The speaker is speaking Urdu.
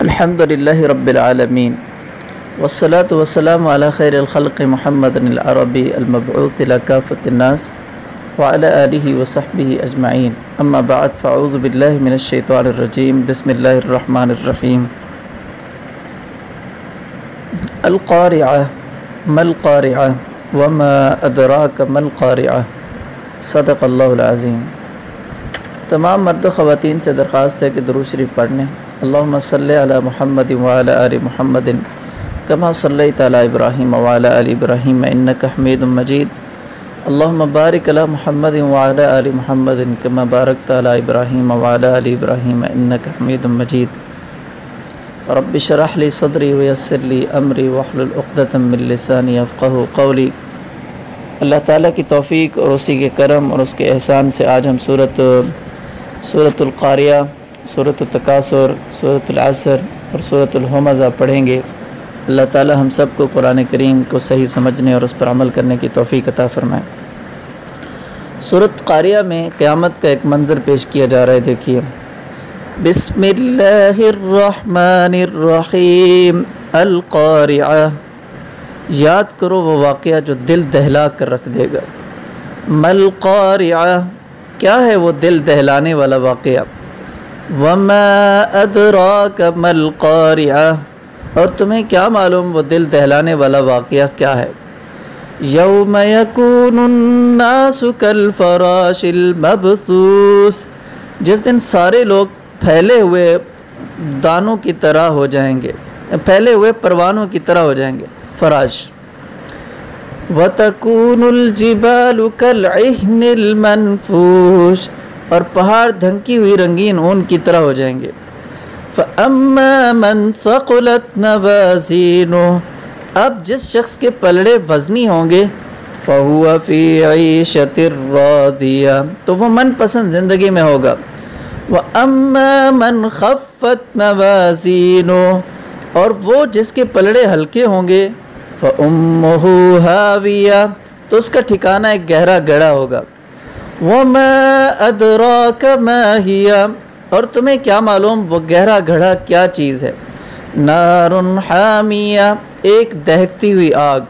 الحمد للہ رب العالمین والصلاة والسلام على خیر الخلق محمد العربی المبعوث إلى كافة الناس وعلى آلہ وصحبہ اجمعین اما بعد فاعوذ باللہ من الشیطان الرجیم بسم اللہ الرحمن الرحیم القارعہ ما القارعہ وما ادراک ما القارعہ صدق اللہ العظیم۔ تمام مرد و خواتین سے درخواست ہے کہ درود شریف پڑھ لیں۔ اللہم صلی علی محمد وعلی آل محمد کما صلیت علی ابراہیم وعلی آل ابراہیم انک حمید مجید۔ اللہم بارک علی محمد وعلی آل محمد کما بارکت علی ابراہیم وعلی آل ابراہیم انک حمید مجید۔ رب اشرح لی صدری ویسر لی امری واحلل عقدۃ من لسانی یفقہوا قولی۔ اللہ تعالیٰ کی توفیق اور اسی کے کرم اور اس کے احسان سے آج ہم سورۃ القاریہ، سورۃ التکاثر، سورۃ العصر اور سورۃ الہمزہ پڑھیں گے۔ اللہ تعالیٰ ہم سب کو قرآن کریم کو صحیح سمجھنے اور اس پر عمل کرنے کی توفیق عطا فرمائے۔ سورۃ قاریہ میں قیامت کا ایک منظر پیش کیا جا رہا ہے، دیکھیے۔ بسم اللہ الرحمن الرحیم القاریہ، یاد کرو وہ واقعہ جو دل دہلا کر رکھ دے گا۔ ما القاریہ، کیا ہے وہ دل دہلانے والا واقعہ؟ وما ادراک ما القاریہ، اور تمہیں کیا معلوم وہ دل دہلانے والا واقعہ کیا ہے؟ یوم یکون الناس کالفراش المبثوث، جس دن سارے لوگ پھیلے ہوئے دانوں کی طرح ہو جائیں گے، پھیلے ہوئے پروانوں کی طرح ہو جائیں گے، فراش۔ وَتَكُونُ الْجِبَالُ كَالْعِهْنِ الْمَنْفُوشِ، اور پہاڑ دھنکی ہوئی رنگین اون کی طرح ہو جائیں گے۔ فَأَمَّا مَنْ ثَقُلَتْ مَوَازِينُهُ، اب جس شخص کے پلڑے وزنی ہوں گے، فَهُوَ فِي عِيشَةٍ رَاضِيَةٍ، تو وہ من پسند زندگی میں ہوگا۔ وَأَمَّا مَنْ خَفَّتْ مَوَازِينُهُ، اور وہ جس کے پلڑے ہلکے ہوں گے، فَأُمُّهُ هَاوِيَةٌ، تو اس کا ٹھکانہ ایک گہرا گڑھا ہوگا۔ وَمَا أَدْرَاكَ مَا هِيَ، اور تمہیں کیا معلوم وہ گہرا گڑھا کیا چیز ہے؟ نَارٌ حَامِيَةٌ، ایک دہکتی ہوئی آگ۔